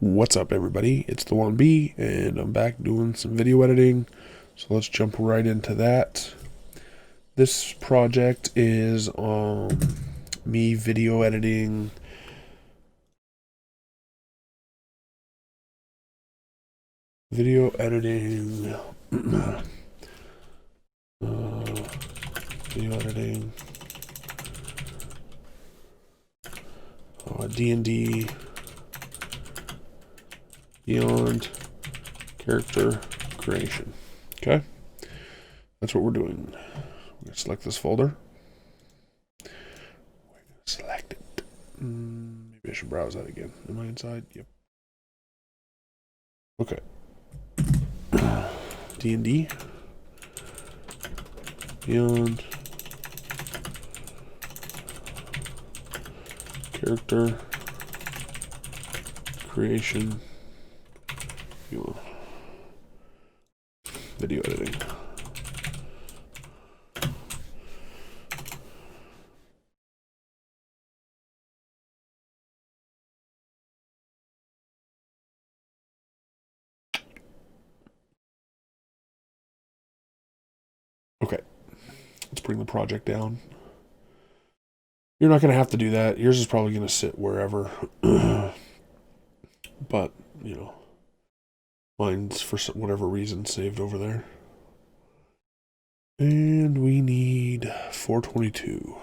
What's up, everybody? It's the 1B, and I'm back doing some video editing. So let's jump right into that. This project is me video editing video editing DnD beyond character creation. Okay, that's what we're doing. We're gonna select this folder. We're gonna select it. Maybe I should browse that again. Am I inside? Yep. Okay. D&D beyond character creation video editing. Okay, let's bring the project down. You're not going to have to do that. Yours is probably going to sit wherever. But, you know, mine's for whatever reason saved over there. And we need 422.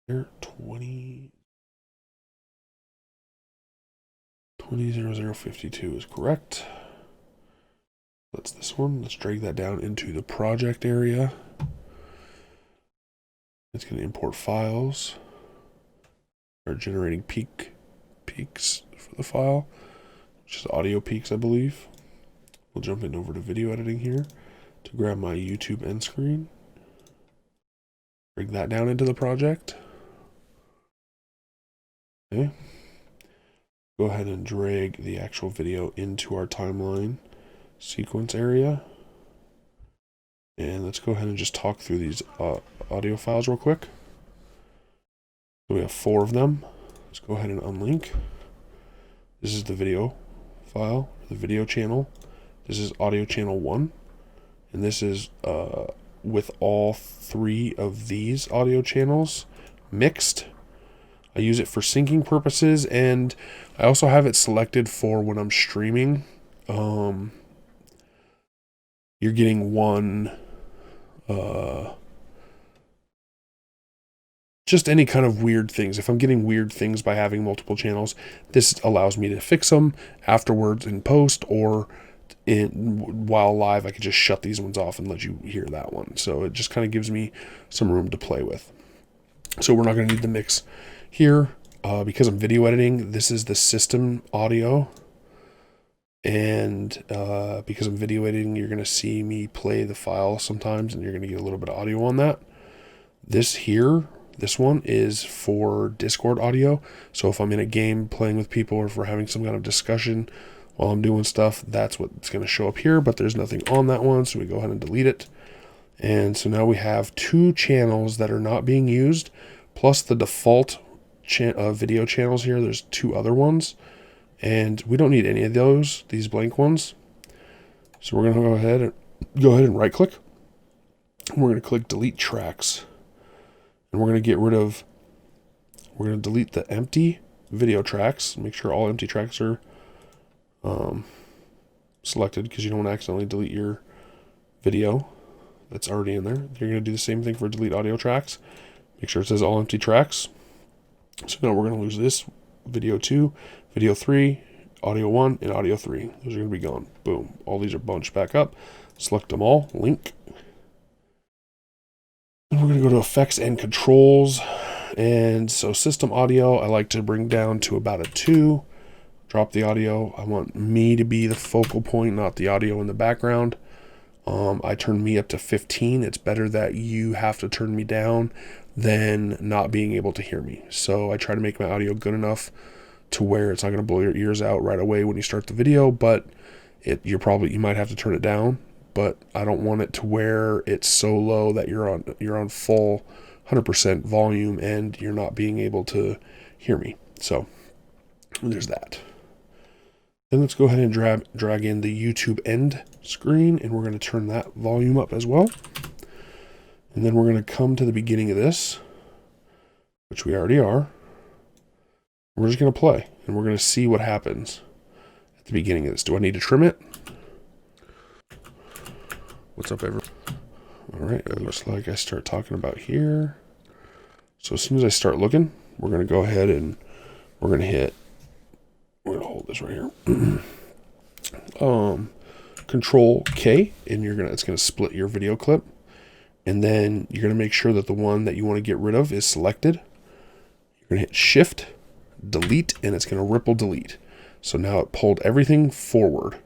Here, 200052 is correct. That's this one. Let's drag that down into the project area. It's going to import files. Start generating peaks for the file, which is audio peaks, I believe. We'll jump in over to video editing here to grab my YouTube end screen. Bring that down into the project. Okay. Go ahead and drag the actual video into our timeline sequence area. And let's go ahead and just talk through these audio files real quick. So we have 4 of them. Let's go ahead and unlink. This is the video file, the video channel. This is audio channel 1. And this is with all 3 of these audio channels mixed. I use it for syncing purposes, and I also have it selected for when I'm streaming. You're getting one, just any kind of weird things. If I'm getting weird things by having multiple channels, this allows me to fix them afterwards in post, or while live, I could just shut these ones off and let you hear that one. So it just kind of gives me some room to play with. So we're not going to need the mix here. Because I'm video editing, this is the system audio. And because I'm video editing, you're going to see me play the file sometimes, and you're going to get a little bit of audio on that. This one is for Discord audio. So if I'm in a game playing with people, or if we're having some kind of discussion while I'm doing stuff, that's what's going to show up here. But there's nothing on that one, so we go ahead and delete it. And so now we have 2 channels that are not being used, plus the default video channels here. There's 2 other ones, and we don't need any of these blank ones. So we're going to go ahead and right click. We're going to click delete tracks, and we're going to delete the empty video tracks. Make sure all empty tracks are selected, because you don't want to accidentally delete your video that's already in there. You're going to do the same thing for delete audio tracks. Make sure it says all empty tracks. So now we're going to lose this video 2, video 3, audio 1, and audio 3. Those are going to be gone. Boom. All these are bunched back up. Select them all. Link. And we're going to go to effects and controls. And so system audio, I like to bring down to about a 2. Drop the audio. I want me to be the focal point, not the audio in the background. I turn me up to 15. It's better that you have to turn me down than not being able to hear me. So I try to make my audio good enough to where it's not going to blow your ears out right away when you start the video, but you might have to turn it down. But I don't want it to where it's so low that you're on full 100% volume and you're not being able to hear me. So And there's that. Then let's go ahead and drag in the YouTube end screen, and we're going to turn that volume up as well. And then we're going to come to the beginning of this, which we already are. We're just going to play, and we're going to see what happens at the beginning of this. Do I need to trim it? What's up, everyone? All right, it looks like I start talking about here. So as soon as I start looking, we're going to go ahead and we're going to hold this right here. Control K, and it's going to split your video clip. And then you're going to make sure that the one that you want to get rid of is selected. You're going to hit Shift, Delete, and it's going to ripple delete. So now it pulled everything forward.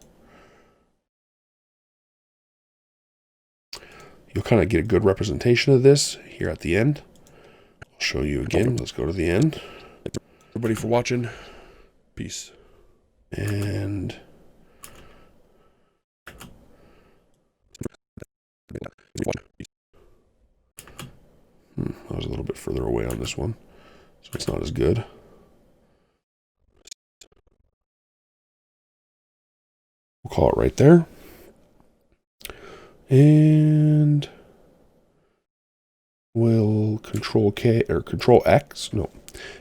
You'll kind of get a good representation of this here at the end. I'll show you again. Let's go to the end. Everybody for watching. Peace. And I was a little bit further away on this one, so it's not as good. We'll call it right there. And we'll Control K or Control X. No,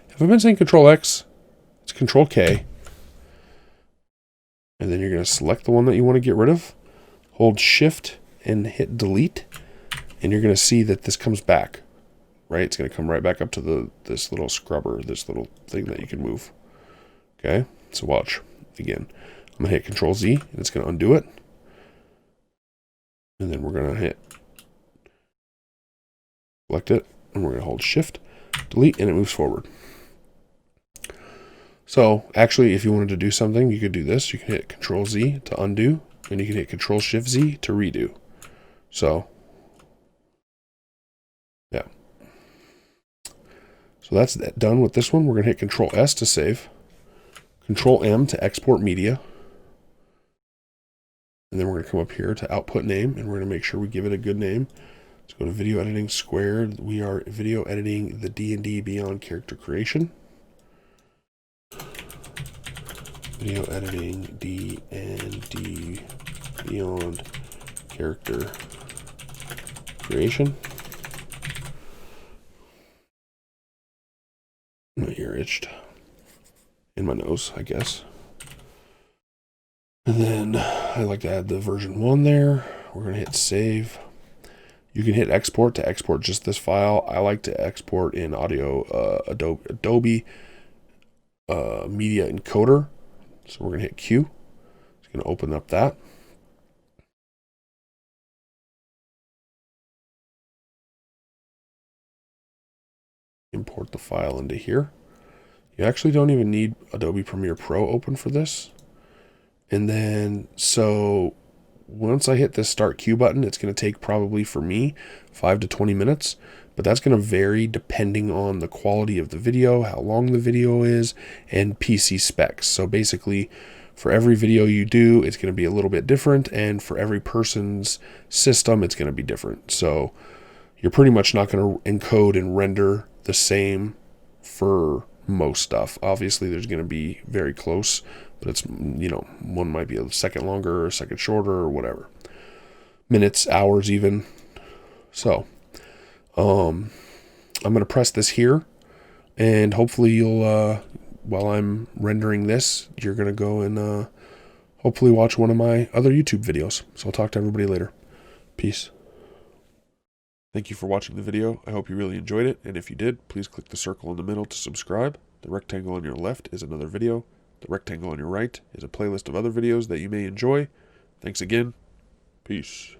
if I've been saying Control X, it's Control K. And then you're going to select the one that you want to get rid of. Hold Shift and hit Delete. And you're going to see that this comes back. Right? It's going to come right back up to this little scrubber, this little thing that you can move. Okay? So watch. Again, I'm going to hit Control Z, and it's going to undo it. And then we're going to hit select it, and we're going to hold Shift, Delete, and it moves forward. So actually, if you wanted to do something, you could do this. You can hit Control Z to undo, and you can hit Control Shift Z to redo. So yeah. So that's done with this one. We're going to hit Control S to save, Control M to export media. And then we're going to come up here to output name, and we're going to make sure we give it a good name. Let's go to video editing squared. We are video editing the DnD Beyond character creation. Video editing DnD Beyond character creation. My ear itched. In my nose, I guess. And then I like to add the version 1 there. We're going to hit save. You can hit export to export just this file. I like to export in audio Adobe Media Encoder. So we're going to hit Q. It's going to open up that. Import the file into here. You actually don't even need Adobe Premiere Pro open for this. And then, so once I hit this Start Queue button, it's going to take probably for me 5 to 20 minutes, but that's going to vary depending on the quality of the video, how long the video is, and PC specs. So basically, for every video you do, it's going to be a little bit different, and for every person's system, it's going to be different. So you're pretty much not going to encode and render the same for most stuff. Obviously, there's going to be very close, but it's, you know, one might be a second longer or a second shorter or whatever. Minutes, hours even. So, I'm going to press this here, and hopefully you'll, while I'm rendering this, you're going to go and hopefully watch one of my other YouTube videos. So I'll talk to everybody later. Peace. Thank you for watching the video. I hope you really enjoyed it, and if you did, please click the circle in the middle to subscribe. The rectangle on your left is another video. The rectangle on your right is a playlist of other videos that you may enjoy. Thanks again. Peace.